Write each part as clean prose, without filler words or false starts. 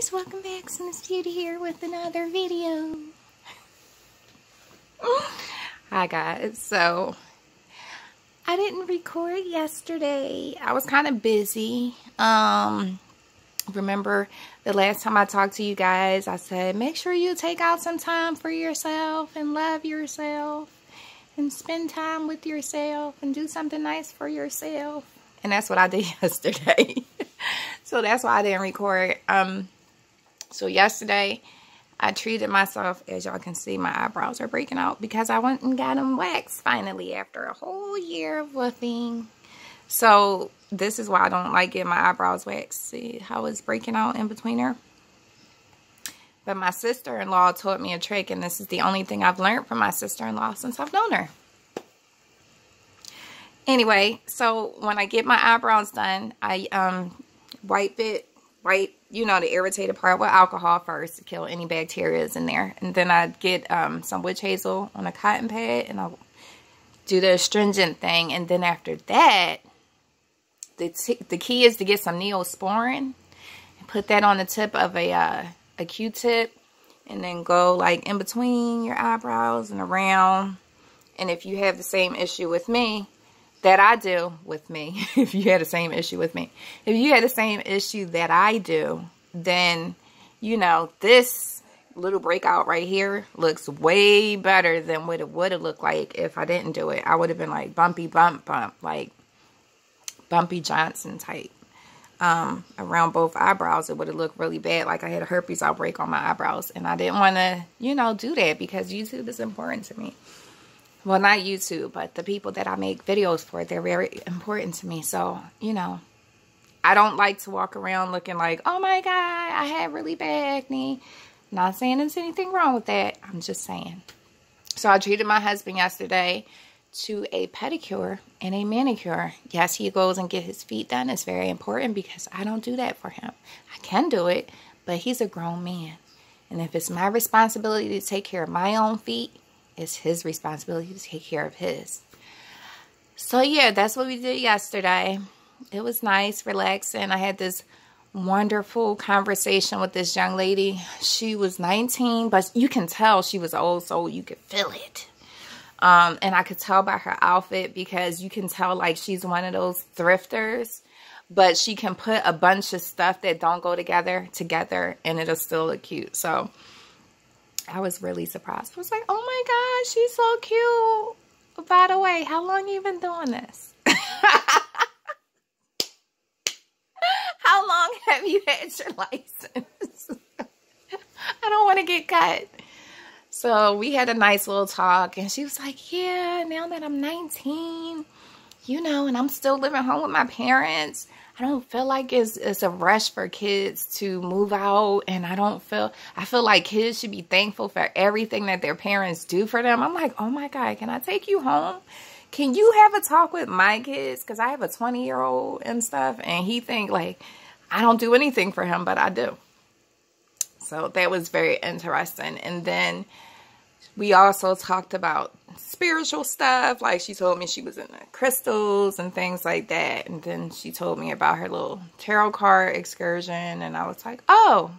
guys, welcome back to Miss Beauty here with another video. Hi guys, so I didn't record yesterday. I was kind of busy. Remember the last time I talked to you guys, I said make sure you take out some time for yourself and love yourself and spend time with yourself and do something nice for yourself. And that's what I did yesterday. So that's why I didn't record. So yesterday I treated myself. As y'all can see, my eyebrows are breaking out because I went and got them waxed finally after a whole year of woofing. So this is why I don't like getting my eyebrows waxed. See how it's breaking out in between her? But my sister-in-law taught me a trick, and this is the only thing I've learned from my sister-in-law since I've known her. Anyway, so when I get my eyebrows done, I wipe, you know, the irritated part with alcohol first to kill any bacteria in there. And then I get some witch hazel on a cotton pad, and I'll do the astringent thing. And then after that, the key is to get some Neosporin and put that on the tip of a Q-tip, and then go like in between your eyebrows and around. And if you have the same issue with me, that I do with me, if you had the same issue with me, if you had the same issue that I do, then, you know, this little breakout right here looks way better than what it would have looked like if I didn't do it. I would have been like bumpy bump, like Bumpy Johnson type. Around both eyebrows, it would have looked really bad, like I had a herpes outbreak on my eyebrows. And I didn't want to, you know, do that because YouTube is important to me. Well, not YouTube, but the people that I make videos for, they're very important to me. So, you know, I don't like to walk around looking like, oh my God, I had really bad acne. Not saying there's anything wrong with that. I'm just saying. So I treated my husband yesterday to a pedicure and a manicure. Yes, he goes and get his feet done. It's very important because I don't do that for him. I can do it, but he's a grown man. And if it's my responsibility to take care of my own feet, it's his responsibility to take care of his. So yeah, that's what we did yesterday. It was nice, relaxing. I had this wonderful conversation with this young lady. She was 19, but you can tell she was old soul. You could feel it. And I could tell by her outfit, because you can tell like she's one of those thrifters, but she can put a bunch of stuff that don't go together and it'll still look cute. So I was really surprised. I was like, oh my gosh, she's so cute. By the way, how long you been doing this? How long have you had your license? I don't want to get cut. So we had a nice little talk, and she was like, yeah, now that I'm 19, you know, and I'm still living home with my parents, I don't feel like it's a rush for kids to move out. And I feel like kids should be thankful for everything that their parents do for them. I'm like, oh my God, can I take you home? Can you have a talk with my kids? Because I have a 20-year-old and stuff, and he think like I don't do anything for him, but I do. So that was very interesting. And then we also talked about spiritual stuff. Like she told me she was into crystals and things like that. And then she told me about her little tarot card excursion. And I was like, oh,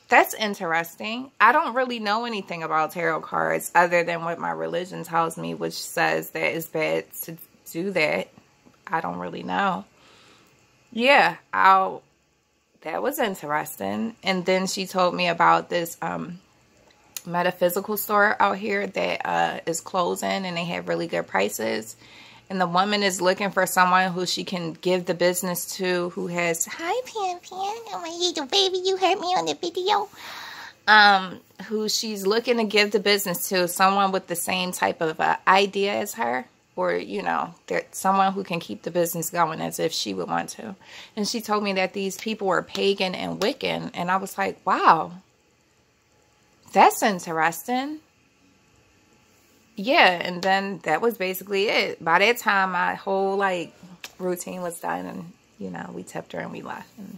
that's interesting. I don't really know anything about tarot cards other than what my religion tells me, which says that it's bad to do that. I don't really know. Yeah, that was interesting. And then she told me about this metaphysical store out here that is closing, and they have really good prices. And the woman is looking for someone who she can give the business to, who has, hi Pan, oh my little baby, you heard me on the video. Who she's looking to give the business to, someone with the same type of idea as her. Or, you know, someone who can keep the business going as if she would want to. And she told me that these people were pagan and Wiccan. And I was like, wow, that's interesting. Yeah, and then that was basically it. By that time, my whole, like, routine was done. And, you know, we tipped her and we left. And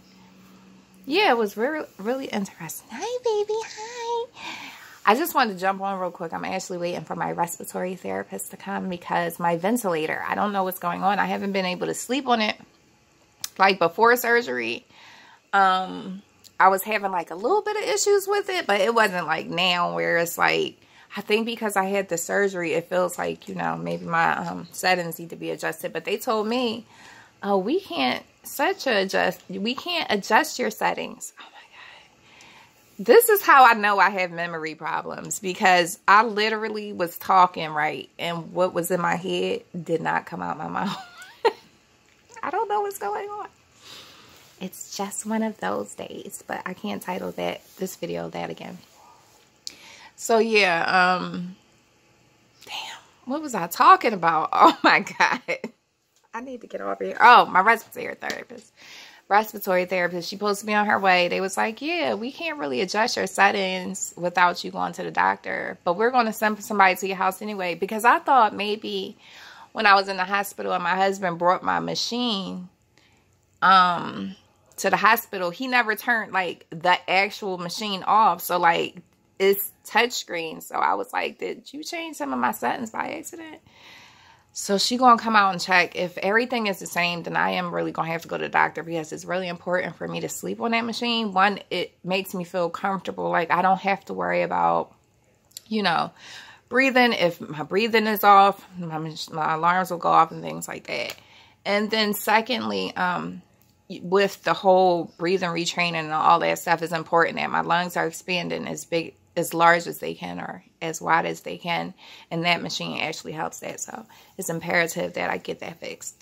yeah, it was really, really interesting. Hi, baby. Hi. I just wanted to jump on real quick. I'm actually waiting for my respiratory therapist to come because my ventilator, I don't know what's going on. I haven't been able to sleep on it like before surgery. I was having like a little bit of issues with it, but it wasn't like now where it's like, I think because I had the surgery, it feels like, you know, maybe my settings need to be adjusted. But they told me, oh, we can't adjust your settings. Oh my God. This is how I know I have memory problems, because I literally was talking right, and what was in my head did not come out my mouth. I don't know what's going on. It's just one of those days, but I can't title this video that again. So yeah, damn, what was I talking about? Oh my God. I need to get over here. Oh, my respiratory therapist. She's supposed to be on her way. They was like, yeah, we can't really adjust your settings without you going to the doctor, but we're going to send somebody to your house anyway, because I thought maybe when I was in the hospital and my husband brought my machine, to the hospital, he never turned like the actual machine off. So like it's touchscreen. So I was like, did you change some of my settings by accident? So she gonna come out and check. If everything is the same, then I am really gonna have to go to the doctor, because it's really important for me to sleep on that machine. One, it makes me feel comfortable. Like I don't have to worry about, you know, breathing. If my breathing is off, my alarms will go off and things like that. And then secondly, with the whole breathing retraining and all that stuff, is important that my lungs are expanding as large as they can, or as wide as they can, and that machine actually helps that. So it's imperative that I get that fixed.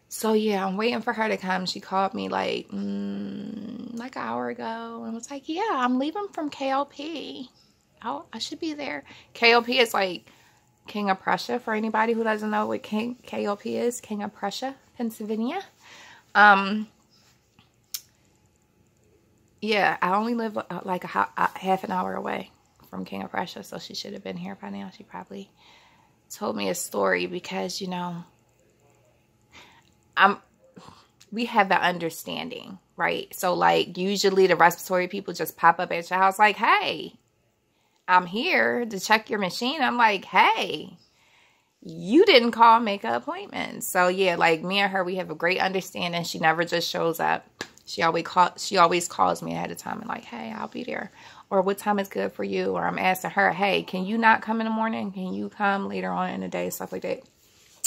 So yeah, I'm waiting for her to come. She called me like an hour ago and was like, yeah, I'm leaving from KLP. Oh, I should be there. KLP is like King of Prussia, for anybody who doesn't know what KLP is. King of Prussia, Pennsylvania. Yeah, I only live like half an hour away from King of Prussia, so she should have been here by now. She probably told me a story, because, you know, we have the understanding, right? So, like, usually the respiratory people just pop up at your house like, hey, I'm here to check your machine. I'm like, hey, you didn't call, make an appointment. So, yeah, like, me and her, we have a great understanding. She never just shows up. She always calls me ahead of time and like, hey, I'll be there. Or what time is good for you? Or I'm asking her, hey, can you not come in the morning? Can you come later on in the day? Stuff like that.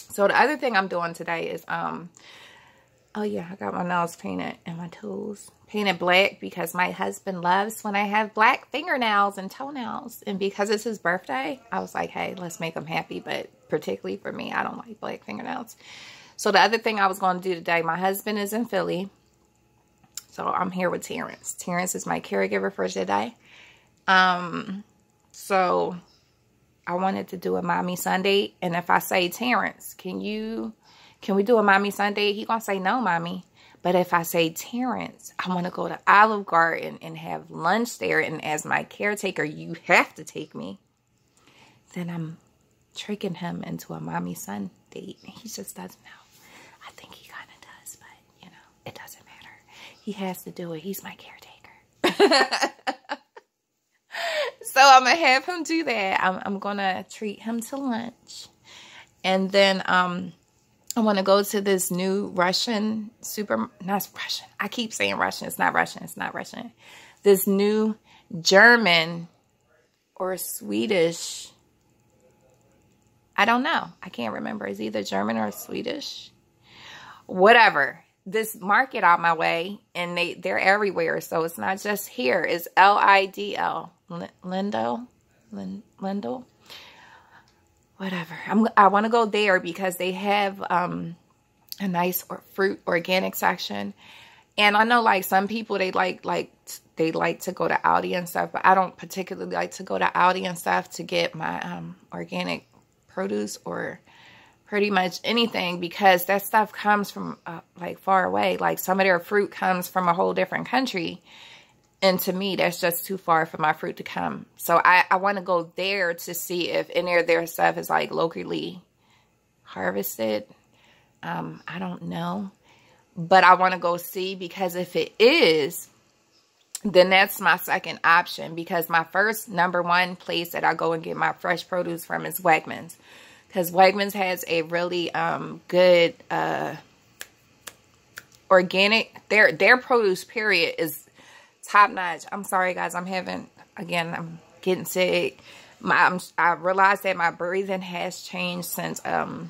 So the other thing I'm doing today is, oh yeah, I got my nails painted and my toes painted black, because my husband loves when I have black fingernails and toenails. And because it's his birthday, I was like, hey, let's make him happy. But particularly for me, I don't like black fingernails. So the other thing I was going to do today, my husband is in Philly. So I'm here with Terrence. Terrence is my caregiver for today. So I wanted to do a mommy son date. And if I say, Terrence, can we do a mommy son date? He gonna say, no, mommy. But if I say, Terrence, I want to go to Olive Garden and have lunch there, and as my caretaker, you have to take me, then I'm tricking him into a mommy son date. He just doesn't know. I think he kind of does, but, you know, it doesn't matter. He has to do it. He's my caretaker. So I'm going to have him do that. I'm going to treat him to lunch. And then I want to go to this new Russian not Russian. I keep saying Russian. It's not Russian. It's not Russian. This new German or Swedish. I don't know. I can't remember. It's either German or Swedish. Whatever. This market out my way, and they're everywhere. So it's not just here. It's Lidl. Lindell. Whatever. I want to go there because they have a nice fruit organic section. And I know like some people, they like to go to Aldi and stuff, but I don't particularly like to go to Aldi and stuff to get my organic produce or pretty much anything, because that stuff comes from like far away. Like some of their fruit comes from a whole different country. And to me, that's just too far for my fruit to come. So I want to go there to see if any of their stuff is like locally harvested. I don't know. But I want to go see, because if it is, then that's my second option. Because my first #1 place that I go and get my fresh produce from is Wegmans. Because Wegmans has a really good organic. Their produce, period, is top notch. I'm sorry, guys. I'm getting sick. I realized that my breathing has changed since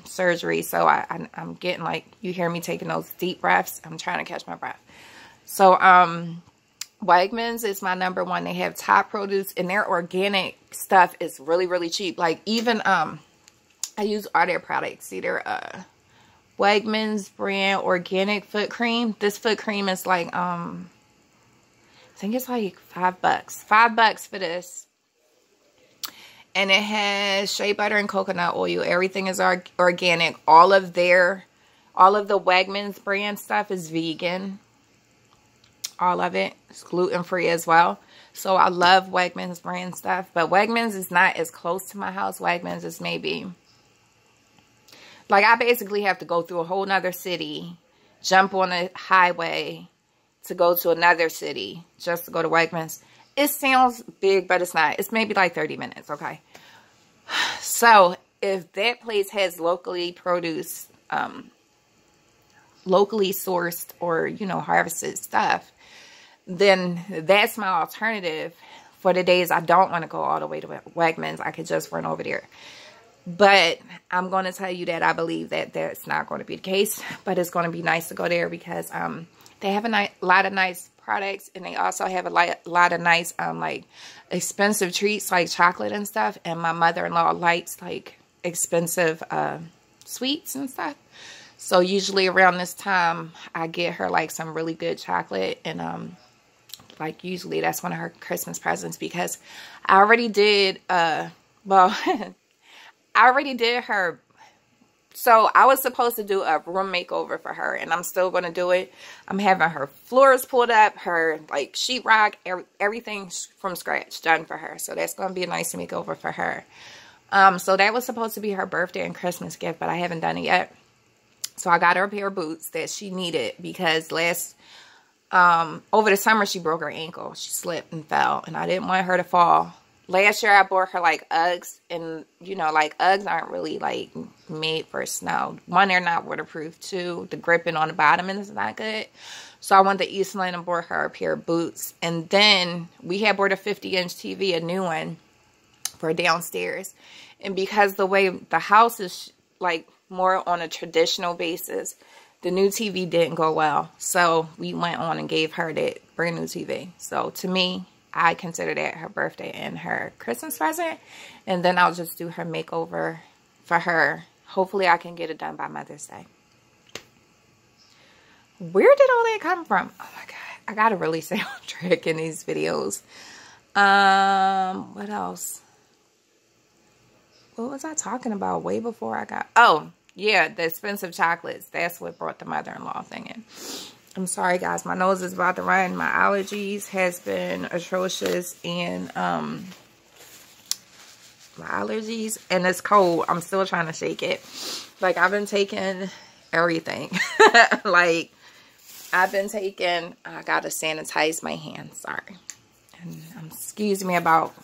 surgery. So I'm getting, like, you hear me taking those deep breaths. I'm trying to catch my breath. So Wegmans is my #1. They have top produce, and their organic stuff is really, really cheap. Like, even I use all their products. See their Wegmans brand organic foot cream. This foot cream is like I think it's like $5. $5 for this. And it has shea butter and coconut oil. Everything is organic. All of the Wegmans brand stuff is vegan. All of it. It's gluten-free as well. So I love Wegmans brand stuff. But Wegmans is not as close to my house. Wegmans is maybe, like, I basically have to go through a whole nother city, jump on a highway to go to another city just to go to Wegmans. It sounds big, but it's not. It's maybe like 30 minutes, okay? So, if that place has locally produced, locally sourced or, you know, harvested stuff, then that's my alternative for the days I don't want to go all the way to Wegmans. I could just run over there. But I'm going to tell you that I believe that that's not going to be the case. But it's going to be nice to go there because they have a lot of nice products, and they also have a lot of nice like expensive treats like chocolate and stuff. And my mother-in-law likes like expensive sweets and stuff, so usually around this time I get her like some really good chocolate, and like usually that's one of her Christmas presents, because I already did well I already did her. So I was supposed to do a room makeover for her, and I'm still going to do it. I'm having her floors pulled up, her like sheetrock, everything from scratch done for her. So that's going to be a nice makeover for her. So that was supposed to be her birthday and Christmas gift, but I haven't done it yet. So I got her a pair of boots that she needed because over the summer she broke her ankle. She slipped and fell, and I didn't want her to fall. Last year, I bought her, like, Uggs, and, you know, like, Uggs aren't really, like, made for snow. One, they're not waterproof. Two, the gripping on the bottom is not good. So I went to Eastland and bought her a pair of boots. And then we had bought a 50-inch TV, a new one, for downstairs. And because the way the house is, like, more on a traditional basis, the new TV didn't go well. So we went on and gave her that brand new TV. So to me, I consider that her birthday and her Christmas present. And then I'll just do her makeover for her. Hopefully I can get it done by Mother's Day. Where did all that come from? Oh my God. I got to really stay on track in these videos. What else? What was I talking about way before I got... Oh, yeah, the expensive chocolates. That's what brought the mother-in-law thing in. I'm sorry, guys. My nose is about to run. My allergies has been atrocious. And my allergies. And it's cold. I'm still trying to shake it. Like, I've been taking everything. Like, I've been taking... I got to sanitize my hands. Sorry. And excuse me about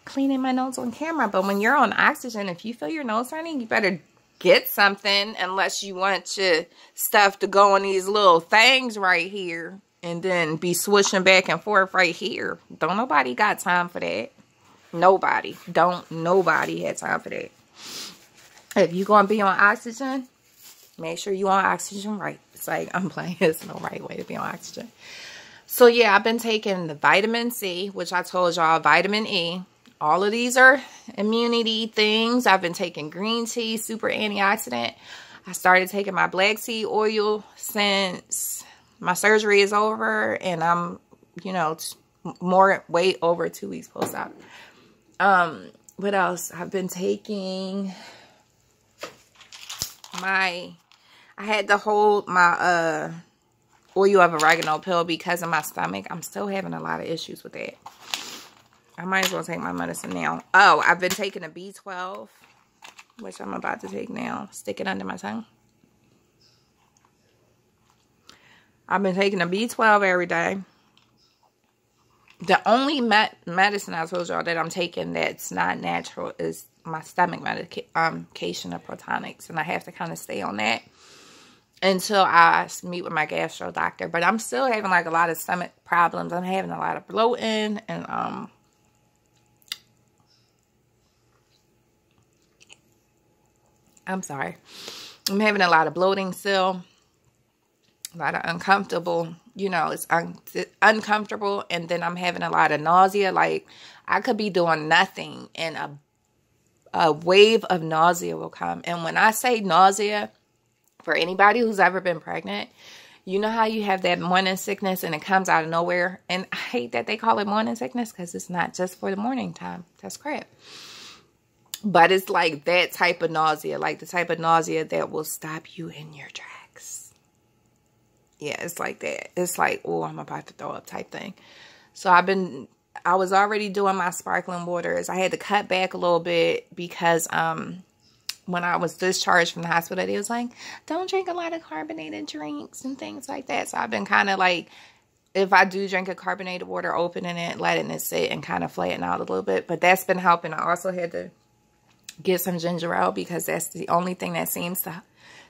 cleaning my nose on camera. But when you're on oxygen, if you feel your nose running, you better... get something, unless you want your stuff to go on these little things right here and then be switching back and forth right here. Don't nobody got time for that. Nobody. Nobody had time for that. If you're going to be on oxygen, make sure you on oxygen right. It's like, I'm playing. It's no right way to be on oxygen. So, yeah, I've been taking the vitamin C, which I told y'all, vitamin E. All of these are immunity things. I've been taking green tea, super antioxidant. I started taking my black seed oil since my surgery is over. And I'm, you know, way over 2 weeks post-op. What else? I've been taking I had to hold my oil of oregano pill because of my stomach. I'm still having a lot of issues with that. I might as well take my medicine now. Oh, I've been taking a B12, which I'm about to take now. Stick it under my tongue. I've been taking a B12 every day. The only medicine I told y'all that I'm taking that's not natural is my stomach medication of Protonics. And I have to kind of stay on that. until I meet with my gastro doctor. But I'm still having like a lot of stomach problems. I'm having a lot of bloating and I'm sorry. I'm having a lot of bloating still. A lot of uncomfortable, you know, it's uncomfortable. And then I'm having a lot of nausea. Like, I could be doing nothing and a wave of nausea will come. And when I say nausea, for anybody who's ever been pregnant, you know how you have that morning sickness and it comes out of nowhere? And I hate that they call it morning sickness because it's not just for the morning time. That's crap. But it's like that type of nausea, like the type of nausea that will stop you in your tracks. Yeah, it's like that. It's like, oh, I'm about to throw up type thing. So I was already doing my sparkling waters. I had to cut back a little bit because when I was discharged from the hospital, they was like, don't drink a lot of carbonated drinks and things like that. So I've been kind of like, if I do drink a carbonated water, opening it, letting it sit and kind of flatten out a little bit. But that's been helping. I also had to get some ginger ale because that's the only thing that seems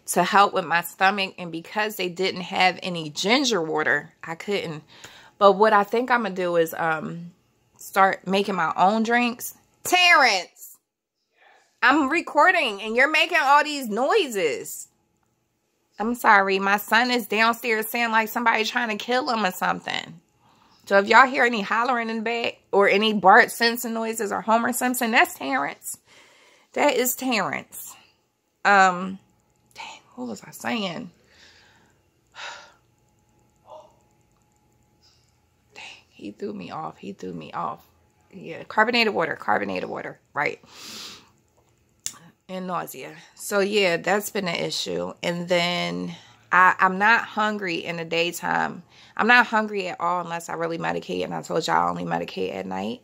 to help with my stomach. And because they didn't have any ginger water, I couldn't. But what I think I'm going to do is start making my own drinks. Terrence, I'm recording and you're making all these noises. I'm sorry. My son is downstairs saying like somebody trying to kill him or something. So if y'all hear any hollering in the back or any Bart Simpson noises or Homer Simpson, that's Terrence. That is Terrence. Dang, what was I saying? Dang, he threw me off. He threw me off. Yeah, carbonated water, right. And nausea. So yeah, that's been an issue. And then I'm not hungry in the daytime. I'm not hungry at all unless I really medicate. And I told y'all I only medicate at night.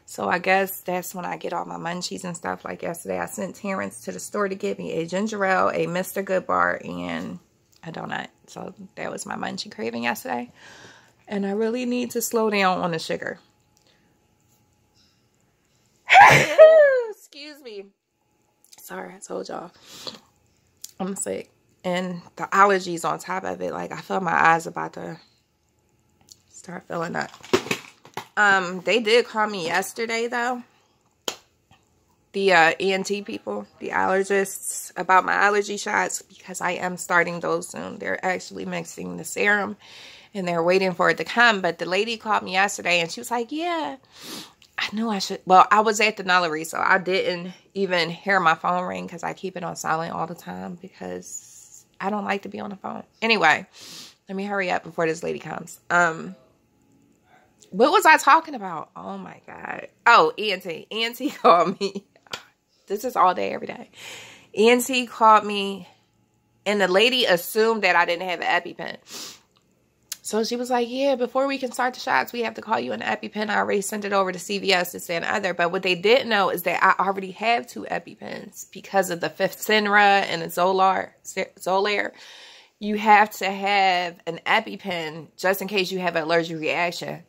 So I guess that's when I get all my munchies and stuff. Like yesterday, I sent Terrence to the store to get me a ginger ale, a Mr. Good bar, and a donut. So that was my munchie craving yesterday. And I really need to slow down on the sugar. Excuse me. Sorry, I told y'all. I'm sick. And the allergies on top of it. Like, I feel my eyes about to start filling up. They did call me yesterday, though. The ENT people, the allergists, about my allergy shots, because I am starting those soon. They're actually mixing the serum, and they're waiting for it to come. But the lady called me yesterday, and she was like, yeah, I knew I should. Well, I was at the nullery, so I didn't even hear my phone ring because I keep it on silent all the time because I don't like to be on the phone. Anyway, let me hurry up before this lady comes. What was I talking about? Oh, my God. Oh, ENT. ENT called me. This is all day, every day. ENT called me, and the lady assumed that I didn't have an EpiPen. So she was like, yeah, before we can start the shots, we have to call you an EpiPen. I already sent it over to CVS to send other. But what they didn't know is that I already have 2 EpiPens because of the Fasenra and the Xolair. You have to have an EpiPen just in case you have an allergic reaction.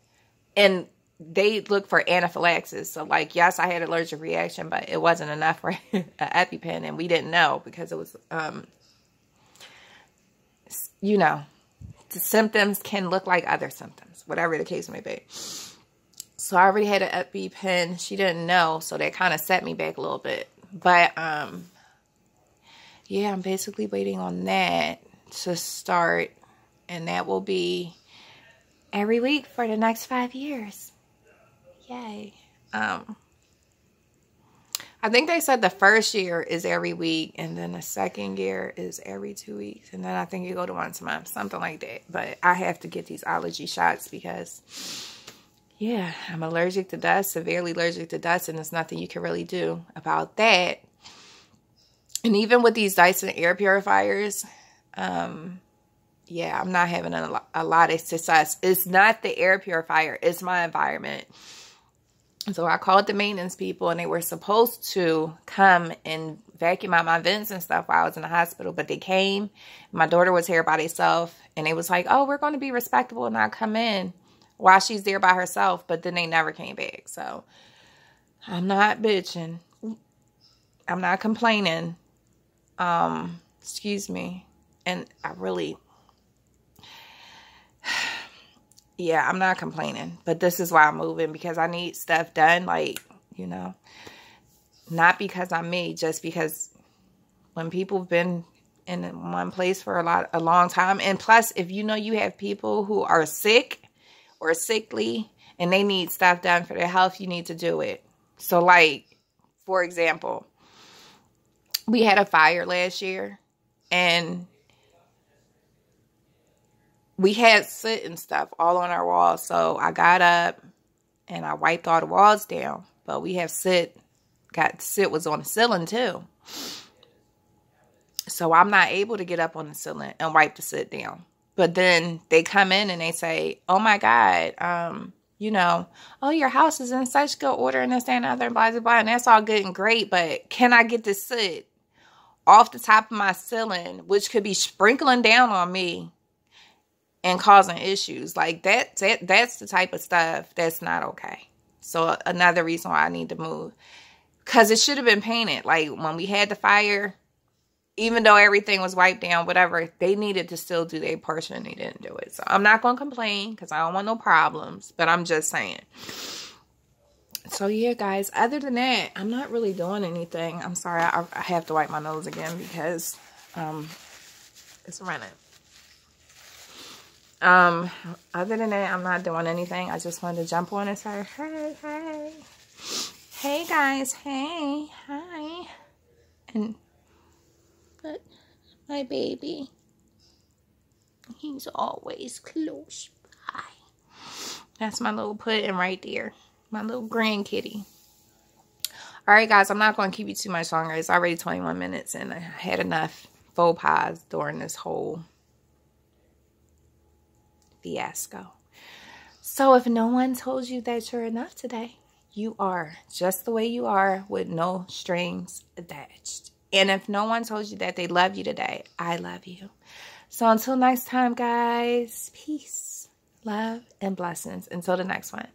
And they look for anaphylaxis. So, like, yes, I had an allergic reaction, but it wasn't enough for an EpiPen. And we didn't know because it was, you know, the symptoms can look like other symptoms, whatever the case may be. So, I already had an EpiPen. She didn't know. So, that kind of set me back a little bit. But, yeah, I'm basically waiting on that to start. And that will be every week for the next 5 years. Yay. I think they said the first year is every week, and then the second year is every 2 weeks, and then I think you go to once a month, something like that. But I have to get these allergy shots because, yeah, I'm allergic to dust, severely allergic to dust, and there's nothing you can really do about that. And even with these Dyson air purifiers, yeah, I'm not having a lot of success. It's not the air purifier. It's my environment. So I called the maintenance people, and they were supposed to come and vacuum out my vents and stuff while I was in the hospital. But they came. My daughter was here by herself. And they was like, oh, we're going to be respectable and not come in while she's there by herself. But then they never came back. So I'm not bitching. I'm not complaining. Excuse me. And I really, yeah, I'm not complaining. But this is why I'm moving, because I need stuff done. Like, you know, not because I'm me, just because when people have been in one place for a long time. And plus, if you know you have people who are sick or sickly and they need stuff done for their health, you need to do it. So, like, for example, we had a fire last year and we had soot and stuff all on our walls. So I got up and I wiped all the walls down. But we have soot. Soot was on the ceiling too. So I'm not able to get up on the ceiling and wipe the soot down. But then they come in and they say, oh my God, you know, oh, your house is in such good order and this, that, and other, blah, blah, blah. And that's all good and great. But can I get this soot off the top of my ceiling, which could be sprinkling down on me and causing issues? Like that's the type of stuff that's not okay. So another reason why I need to move. Because it should have been painted. Like when we had the fire, even though everything was wiped down, whatever, they needed to still do their portion and they didn't do it. So I'm not going to complain because I don't want no problems. But I'm just saying. So yeah, guys, other than that, I'm not really doing anything. I'm sorry, I have to wipe my nose again because it's running. Other than that, I'm not doing anything. I just wanted to jump on and say, hey. Hey, guys. Hey. Hi. And, but my baby, he's always close by. That's my little pudding right there. My little grand kitty. Alright, guys. I'm not going to keep you too much longer. It's already 21 minutes and I had enough faux pas during this whole fiasco. So if no one told you that you're enough today, you are just the way you are with no strings attached. And if no one told you that they love you today, I love you. So until next time, guys, peace, love, and blessings. Until the next one.